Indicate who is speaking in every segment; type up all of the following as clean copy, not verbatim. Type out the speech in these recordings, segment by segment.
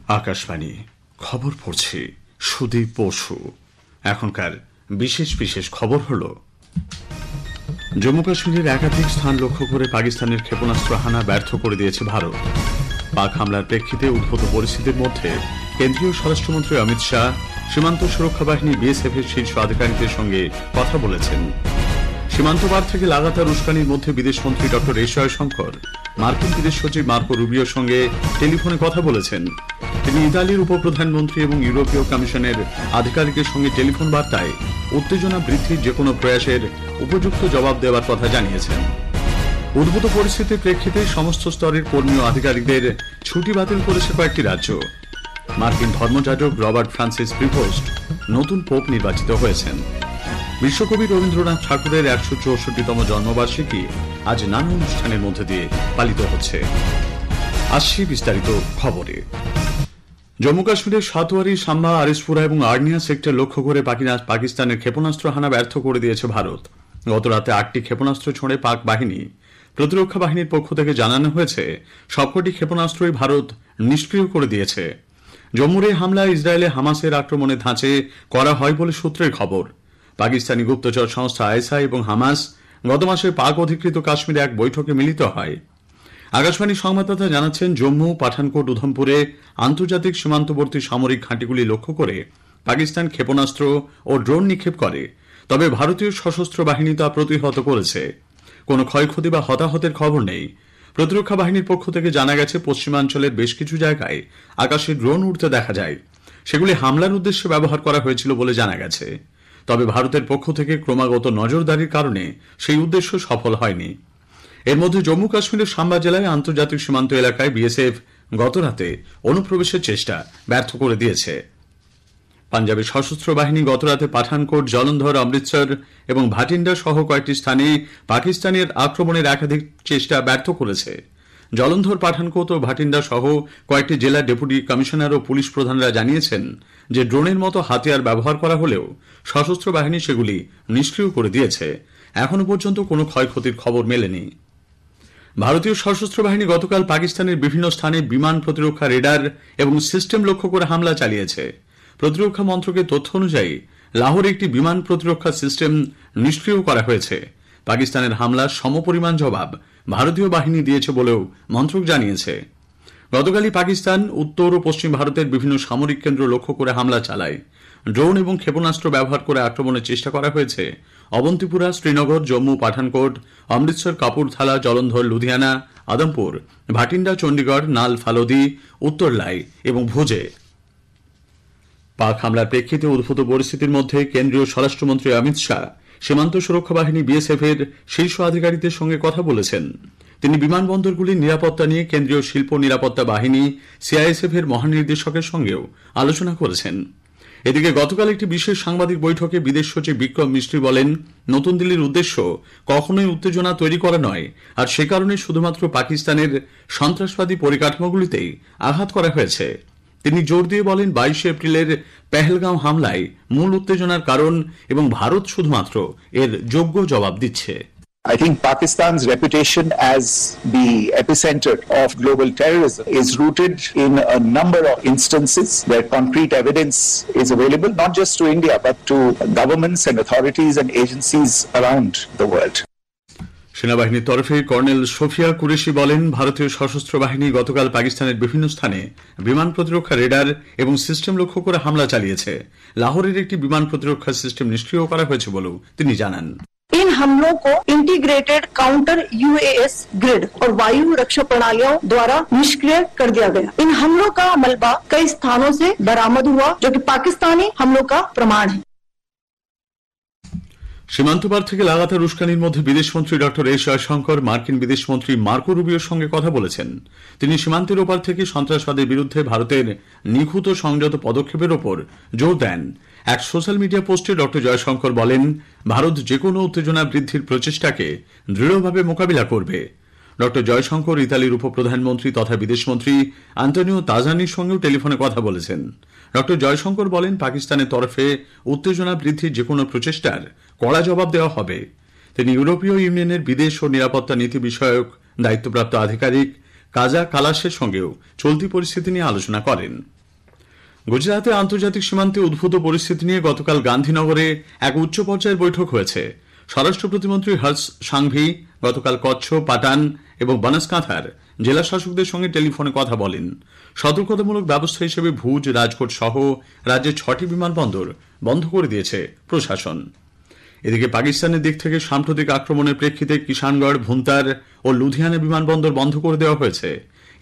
Speaker 1: আকাশবাণী খবর পড়ছে সুদীপ বসু। এখনকার বিশেষ বিশেষ খবর হল, জম্মু কাশ্মীরের একাধিক স্থান লক্ষ্য করে পাকিস্তানের ক্ষেপণাস্ত্র হানা ব্যর্থ করে দিয়েছে ভারত। পাক হামলার প্রেক্ষিতে উদ্ভূত পরিস্থিতির মধ্যে কেন্দ্রীয় স্বরাষ্ট্রমন্ত্রী অমিত শাহ সীমান্ত সুরক্ষা বাহিনী বিএসএফ এর শীর্ষ আধিকারিকদের সঙ্গে কথা বলেছেন। সীমান্ত পার থেকে লাগাতার উস্কানির মধ্যে বিদেশমন্ত্রী ড এস জয়শঙ্কর মার্কিন বিদেশ সচিব মার্কো রুবিওর সঙ্গে টেলিফোনে কথা বলেছেন। তিনি ইতালির উপপ্রধানমন্ত্রী এবং ইউরোপীয় কমিশনের আধিকারিকের সঙ্গে টেলিফোন বার্তায় উত্তেজনা বৃদ্ধির যেকোনো প্রয়াসের উপযুক্ত জবাব দেওয়ার কথা জানিয়েছেন। উদ্ভূত পরিস্থিতির প্রেক্ষিতে সমস্ত স্তরের কর্মী ও আধিকারিকদের ছুটি বাতিল করেছে কয়েকটি রাজ্য। মার্কিন ধর্মযাজক রবার্ট ফ্রান্সিস প্রিভোস্ট নতুন পোপ নির্বাচিত হয়েছেন। বিশ্বকবি রবীন্দ্রনাথ ঠাকুরের ১৬৪তম জন্মবার্ষিকী আজ নানা অনুষ্ঠানের মধ্যে দিয়ে পালিত হচ্ছে। আসছি বিস্তারিত খবরে। জম্মু কাশ্মীরের সাতোয়ারি, সাম্বা, আরিসপুরা এবং আর্নিয়া সেক্টর লক্ষ্য করে পাকিস্তানের ক্ষেপণাস্ত্র হানা ব্যর্থ করে দিয়েছে ভারত। গতরাতে ৮টি ক্ষেপণাস্ত্র ছোঁড়ে পাক বাহিনী। প্রতিরক্ষা বাহিনীর পক্ষ থেকে জানানো হয়েছে, সবকটি ক্ষেপণাস্ত্রই ভারত নিষ্ক্রিয় করে দিয়েছে। জম্মুর এই হামলা ইসরায়েলে হামাসের আক্রমণে ধাঁচে করা হয় বলে সূত্রের খবর। পাকিস্তানি গুপ্তচর সংস্থা আইএসআই এবং হামাস গত মাসে পাক অধিকৃত কাশ্মীরে এক বৈঠকে মিলিত হয়। আকাশবাণী সংবাদদাতা জানাচ্ছেন, জম্মু, পাঠানকোট, উধমপুরে আন্তর্জাতিক সীমান্তবর্তী সামরিক ঘাঁটিগুলি লক্ষ্য করে পাকিস্তান ক্ষেপণাস্ত্র ও ড্রোন নিক্ষেপ করে। তবে ভারতীয় সশস্ত্র বাহিনী তা প্রতিহত করেছে। কোনো ক্ষয়ক্ষতি বা হতাহতের খবর নেই। প্রতিরক্ষা বাহিনীর পক্ষ থেকে জানা গেছে, পশ্চিমাঞ্চলের বেশ কিছু জায়গায় আকাশে ড্রোন উড়তে দেখা যায়। সেগুলি হামলার উদ্দেশ্যে ব্যবহার করা হয়েছিল বলে জানা গেছে। তবে ভারতের পক্ষ থেকে ক্রমাগত নজরদারির কারণে সেই উদ্দেশ্য সফল হয়নি। এর মধ্যে জম্মু কাশ্মীরের সাম্বা জেলায় আন্তর্জাতিক সীমান্ত এলাকায় বিএসএফ গতরাতে অনুপ্রবেশের চেষ্টা ব্যর্থ করে দিয়েছে। পাঞ্জাবের সশস্ত্র বাহিনী গতরাতে পাঠানকোট, জলন্ধর, অমৃতসর এবং ভাটিন্ডা সহ কয়েকটি স্থানে পাকিস্তানের আক্রমণের একাধিক চেষ্টা ব্যর্থ করেছে। জলন্ধর, পাঠানকোট ও ভাটিন্ডা সহ কয়েকটি জেলার ডেপুটি কমিশনার ও পুলিশ প্রধানরা জানিয়েছেন যে ড্রোনের মতো হাতিয়ার ব্যবহার করা হলেও সশস্ত্র বাহিনী সেগুলি নিষ্ক্রিয় করে দিয়েছে। এখনো পর্যন্ত কোনো ক্ষয়ক্ষতির খবর মেলেনি। ভারতীয় সশস্ত্র বাহিনী গতকাল পাকিস্তানের বিভিন্ন স্থানে বিমান প্রতিরক্ষা রেডার এবং সিস্টেম লক্ষ্য করে হামলা চালিয়েছে। প্রতিরক্ষা মন্ত্রকের তথ্য অনুযায়ী লাহোরে একটি বিমান প্রতিরক্ষা সিস্টেম নিষ্ক্রিয় করা হয়েছে। পাকিস্তানের হামলার সমপরিমাণ জবাব ভারতীয় বাহিনী দিয়েছে বলেও মন্ত্রক জানিয়েছে। গতকালই পাকিস্তান উত্তর ও পশ্চিম ভারতের বিভিন্ন সামরিক কেন্দ্র লক্ষ্য করে হামলা চালায়। ড্রোন এবং ক্ষেপণাস্ত্র ব্যবহার করে আক্রমণের চেষ্টা করা হয়েছে অবন্তিপুরা, শ্রীনগর, জম্মু, পাঠানকোট, অমৃতসর, কাপুরথালা, জলন্ধর, লুধিয়ানা, আদমপুর, ভাটিন্ডা, চণ্ডীগড়, নাল, ফালোদি, উত্তরলাই এবং ভুজে। পাক হামলার প্রেক্ষিতে উদ্ভূত পরিস্থিতির মধ্যে কেন্দ্রীয় স্বরাষ্ট্রমন্ত্রী অমিত শাহ সীমান্ত সুরক্ষা বাহিনী বিএসএফ এর শীর্ষ আধিকারিকদের সঙ্গে কথা বলেছেন। তিনি বিমানবন্দরগুলির নিরাপত্তা নিয়ে কেন্দ্রীয় শিল্প নিরাপত্তা বাহিনী সিআইএসএফ এর মহানির্দেশকের সঙ্গেও আলোচনা করেছেন। এদিকে গতকাল একটি বিশেষ সাংবাদিক বৈঠকে বিদেশ সচিব বিক্রম মিস্ত্রি বলেন, নতুন দিল্লির উদ্দেশ্য কখনোই উত্তেজনা তৈরি করা নয়, আর সে কারণে শুধুমাত্র পাকিস্তানের সন্ত্রাসবাদী পরিকাঠামোগুলিতেই আঘাত করা হয়েছে। তিনি জোর দিয়ে বলেন, 22 এপ্রিলের পেহেলগাঁও হামলায় মূল উত্তেজনার কারণ এবং ভারত শুধুমাত্র এর যোগ্য জবাব দিচ্ছে।
Speaker 2: I think Pakistan's reputation as the epicenter of global terrorism is rooted in a number of instances where concrete evidence is available, not just to India, but to governments and authorities and agencies around the world.
Speaker 1: সেনাবাহিনীর তরফে colonel Sophia Qureshi বলেন, ভারতীয় সশস্ত্র বাহিনী গতকাল পাকিস্তানের বিভিন্ন স্থানে বিমান প্রতিরক্ষা রেডার এবং সিস্টেম লক্ষ্য করে হামলা চালিয়েছে। লাহোরের একটি বিমান প্রতিরক্ষা সিস্টেম নিষ্ক্রিয় করা হয়েছে বলেও তিনি জানান।
Speaker 3: इन हमलों को इंटीग्रेटेड काउंटर यूएएस ग्रिड और वायु रक्षा प्रणालियों द्वारा निष्क्रिय कर दिया गया। इन हमलों का मलबा कई स्थानों से बरामद हुआ, जो कि पाकिस्तानी हमलों का प्रमाण है।
Speaker 1: সীমান্ত পার থেকে লাগাতার উস্কানির মধ্যে বিদেশমন্ত্রী ড এস জয়শঙ্কর মার্কিন বিদেশমন্ত্রী মার্কো রুবিওর সঙ্গে কথা বলেছেন। তিনি সীমান্তের ওপার থেকে সন্ত্রাসবাদের বিরুদ্ধে ভারতের নিখুঁত সংযত পদক্ষেপের ওপর জোর দেন। এক সোশ্যাল মিডিয়া পোস্টে ড জয়শঙ্কর বলেন, ভারত যেকোনো উত্তেজনা বৃদ্ধির প্রচেষ্টাকে দৃঢ়ভাবে মোকাবিলা করবে। ড জয়শঙ্কর ইতালির উপপ্রধানমন্ত্রী তথা বিদেশমন্ত্রী আন্তোনিও তাজানির সঙ্গেও টেলিফোনে কথা বলেছেন। ড জয়শঙ্কর বলেন, পাকিস্তানের তরফে উত্তেজনা বৃদ্ধির যেকোনো প্রচেষ্টার কড়া জবাব দেওয়া হবে। তিনি ইউরোপীয় ইউনিয়নের বিদেশ ও নিরাপত্তা নীতি বিষয়ক দায়িত্বপ্রাপ্ত আধিকারিক কাজা কালাসের সঙ্গেও চলতি পরিস্থিতি নিয়ে আলোচনা করেন। গুজরাতে আন্তর্জাতিক সীমান্তে উদ্ভূত পরিস্থিতি নিয়ে গতকাল গান্ধীনগরে এক উচ্চ পর্যায়ের বৈঠক হয়েছে। স্বরাষ্ট্র প্রতিমন্ত্রী হর্ষ সাংভি গতকাল কচ্ছ, পাটান এবং বনসকাঁথার জেলা শাসকদের সঙ্গে টেলিফোনে কথা বলেন। সতর্কতামূলক ব্যবস্থা হিসেবে ভুজ, রাজকোট সহ রাজ্যের 6টি বিমানবন্দর বন্ধ করে দিয়েছে প্রশাসন। এদিকে পাকিস্তানের দিক থেকে সাম্প্রতিক আক্রমণের প্রেক্ষিতে কিষানগড়, ভুন্তার ও লুধিয়ানা বিমানবন্দর বন্ধ করে দেওয়া হয়েছে।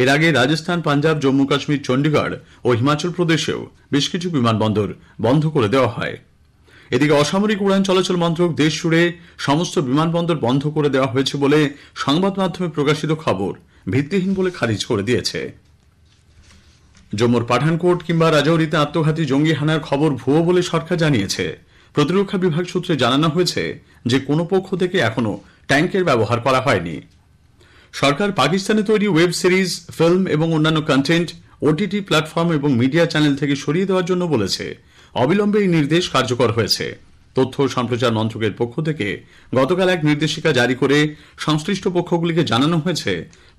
Speaker 1: এর আগে রাজস্থান, পাঞ্জাব, জম্মু কাশ্মীর, চণ্ডীগড় ও হিমাচল প্রদেশেও বেশ কিছু বিমানবন্দর বন্ধ করে দেওয়া হয়। এদিকে অসামরিক উড়ান চলাচল মন্ত্রক দেশ জুড়ে সমস্ত বিমানবন্দর বন্ধ করে দেওয়া হয়েছে বলে সংবাদ মাধ্যমে প্রকাশিত খবর ভিত্তিহীন বলে খারিজ করে দিয়েছে। জম্মুর পাঠানকোট কিংবা রাজৌরিতে আত্মঘাতী জঙ্গি হানার খবর ভুয়ো বলে সরকার জানিয়েছে। প্রতিরক্ষা বিভাগ সূত্রে জানানো হয়েছে যে কোনো পক্ষ থেকে এখনো ট্যাঙ্কের ব্যবহার করা হয়নি। সরকার পাকিস্তানে তৈরি ওয়েব সিরিজ, ফিল্ম এবং অন্যান্য কন্টেন্ট ওটিটি প্ল্যাটফর্ম এবং মিডিয়া চ্যানেল থেকে সরিয়ে দেওয়ার জন্য বলেছে। অবিলম্বে এই নির্দেশ কার্যকর হয়েছে। তথ্য ও সম্প্রচার মন্ত্রকের পক্ষ থেকে গতকাল এক নির্দেশিকা জারি করে সংশ্লিষ্ট পক্ষগুলিকে জানানো হয়েছে,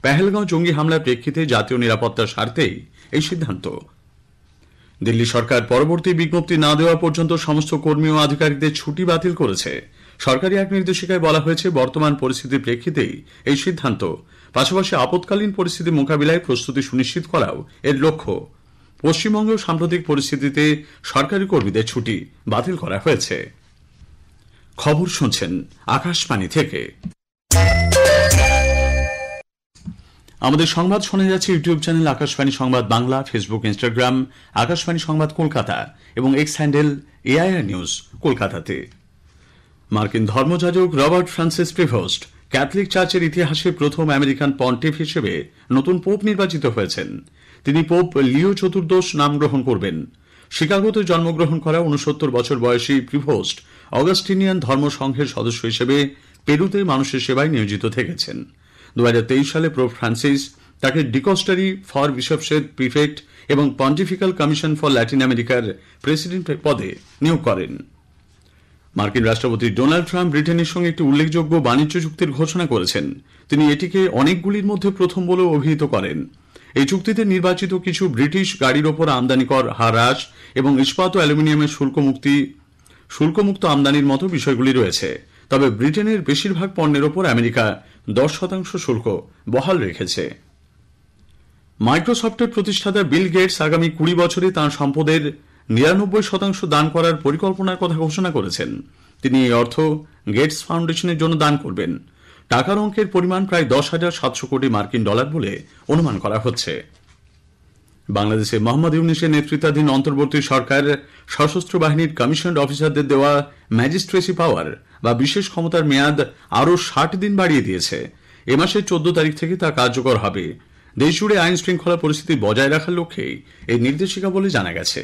Speaker 1: পেহেলগাঁও জঙ্গি হামলার প্রেক্ষিতে জাতীয় নিরাপত্তার স্বার্থেই এই সিদ্ধান্ত। দিল্লি সরকার পরবর্তী বিজ্ঞপ্তি না দেওয়া পর্যন্ত সমস্ত কর্মী ও আধিকারিকদের ছুটি বাতিল করেছে। সরকারি এক নির্দেশিকায় বলা হয়েছে, বর্তমান পরিস্থিতির প্রেক্ষিতেই এই সিদ্ধান্ত। পাশাপাশি আপৎকালীন পরিস্থিতি মোকাবিলায় প্রস্তুতি সুনিশ্চিত করাও এর লক্ষ্য। পশ্চিমবঙ্গেও সাম্প্রতিক পরিস্থিতিতে সরকারি কর্মীদের ছুটি বাতিল করা হয়েছে। খবর শুনছেন আকাশবাণী থেকে। আমাদের সংবাদ শোনা যাচ্ছে ইউটিউব চ্যানেল আকাশবাণী সংবাদ বাংলা, ফেসবুক, ইনস্টাগ্রাম আকাশবাণী সংবাদ কলকাতা এবং এক্স হ্যান্ডেল এআইআর নিউজ কলকাতাতে। মার্কিন ধর্মযাজক রবার্ট ফ্রান্সিস প্রিভোস্ট ক্যাথলিক চার্চের ইতিহাসে প্রথম আমেরিকান পন্টিফ হিসেবে নতুন পোপ নির্বাচিত হয়েছেন। তিনি পোপ লিও চতুর্দশ নাম গ্রহণ করবেন। শিকাগোতে জন্মগ্রহণ করা 69 বছর বয়সী প্রিভোস্ট অগাস্টিনিয়ান ধর্মসংঘের সদস্য হিসেবে পেরুতে মানুষের সেবায় নিয়োজিত থেকেছেন। 2023 সালে পোপ ফ্রান্সিস তাকে ডিকস্টারি ফর বিশপসের প্রিফেক্ট এবং পন্টিফিক্যাল কমিশন ফর ল্যাটিন আমেরিকার প্রেসিডেন্ট পদে নিয়োগ করেন। মার্কিন রাষ্ট্রপতি ডোনাল্ড ট্রাম্প ব্রিটেনের সঙ্গে একটি উল্লেখযোগ্য বাণিজ্য চুক্তির ঘোষণা করেছেন। তিনি এটিকে অনেকগুলির মধ্যে প্রথম বলে অভিহিত করেন। এই চুক্তিতে নির্বাচিত কিছু ব্রিটিশ গাড়ির ওপর আমদানি কর হ্রাস এবং ইস্পাত ও অ্যালুমিনিয়ামের শুল্কমুক্ত আমদানির মতো বিষয়গুলি রয়েছে। তবে ব্রিটেনের বেশিরভাগ পণ্যের ওপর আমেরিকা 10% শুল্ক বহাল রেখেছে। মাইক্রোসফটের প্রতিষ্ঠাতা বিল গেটস আগামী 20 বছরে তাঁর সম্পদের 99% দান করার পরিকল্পনার কথা ঘোষণা করেছেন। তিনি এই অর্থ গেটস ফাউন্ডেশনের জন্য দান করবেন। টাকার অঙ্কের পরিমাণ প্রায় 10,700 কোটি মার্কিন ডলার বলে অনুমান করা হচ্ছে। বাংলাদেশে মোহাম্মদ ইউনূসের নেতৃত্বাধীন অন্তর্বর্তী সরকার সশস্ত্র বাহিনীর কমিশনড অফিসারদের দেওয়া ম্যাজিস্ট্রেসি পাওয়ার বা বিশেষ ক্ষমতার মেয়াদ আরও 60 দিন বাড়িয়ে দিয়েছে। এ মাসের 14 তারিখ থেকে তা কার্যকর হবে। দেশজুড়ে আইন শৃঙ্খলা পরিস্থিতি বজায় রাখার লক্ষ্যেই এই নির্দেশিকা বলে জানা গেছে।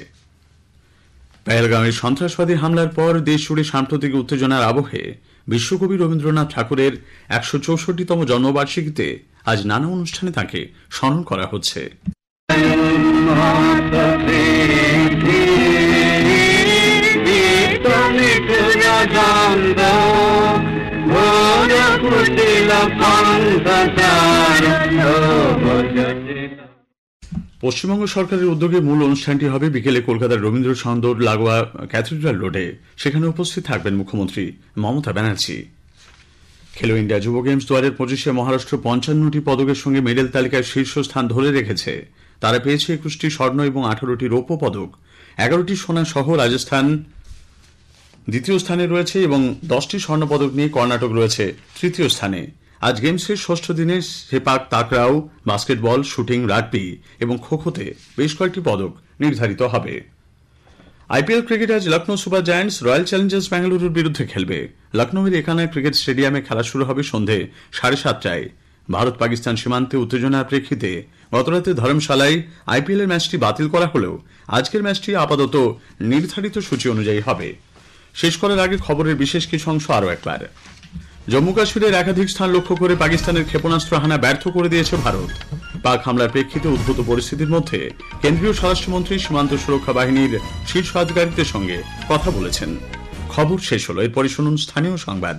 Speaker 1: পেহেলগাঁওয়ের সন্ত্রাসবাদী হামলার পর দেশজুড়ে সাম্প্রতিক উত্তেজনার আবহে বিশ্বকবি রবীন্দ্রনাথ ঠাকুরের 164তম জন্মবার্ষিকীতে আজ নানা অনুষ্ঠানে তাঁকে স্মরণ করা হচ্ছে। পশ্চিমবঙ্গ সরকারের উদ্যোগে মূল অনুষ্ঠানটি হবে বিকেলে কলকাতার রবীন্দ্র সন্দর লাগোয়া ক্যাথেড্রাল রোডে। সেখানে উপস্থিত থাকবেন মুখ্যমন্ত্রী মমতা ব্যানার্জি। খেলো ইন্ডিয়া যুব গেমস 2025-এ মহারাষ্ট্র 55টি পদকের সঙ্গে মেডেল তালিকায় শীর্ষস্থান ধরে রেখেছে। তারা পেয়েছে 21টি স্বর্ণ এবং 18টি রৌপ্য পদক। 11টি সোনা সহ রাজস্থান দ্বিতীয় স্থানে রয়েছে এবং 10টি স্বর্ণ পদক নিয়ে কর্ণাটক রয়েছে তৃতীয় স্থানে। আজ গেমসের ষষ্ঠ দিনে সেপাক তাকরাও, বাস্কেটবল, শুটিং, রাগবি এবং খোখোতে বেশ কয়েকটি পদক নির্ধারিত হবে। আইপিএল ক্রিকেট আজ Lucknow Super Giants Royal Challengers ব্যাঙ্গালুরুর বিরুদ্ধে খেলবে। লখনৌয়ের একানায় ক্রিকেট স্টেডিয়ামে খেলা শুরু হবে সন্ধে 7:30টায়। ভারত পাকিস্তান সীমান্তে উত্তেজনার প্রেক্ষিতে গতরাতে ধর্মশালায় আইপিএল এর ম্যাচটি বাতিল করা হলেও আজকের ম্যাচটি আপাতত নির্ধারিত সূচি অনুযায়ী হবে। শেষ করার আগে খবরের বিশেষ কিছু অংশ আরও একবার। জম্মু কাশ্মীরের একাধিক স্থান লক্ষ্য করে পাকিস্তানের ক্ষেপণাস্ত্র হানা ব্যর্থ করে দিয়েছে ভারত। পাক হামলার প্রেক্ষিতে উদ্ভূত পরিস্থিতির মধ্যে কেন্দ্রীয় স্বরাষ্ট্রমন্ত্রী সীমান্ত সুরক্ষা বাহিনীর শীর্ষ আধিকারিকদের সঙ্গে কথা বলেছেন। খবর শেষ হলো। এরপরই শুনুন স্থানীয় সংবাদ।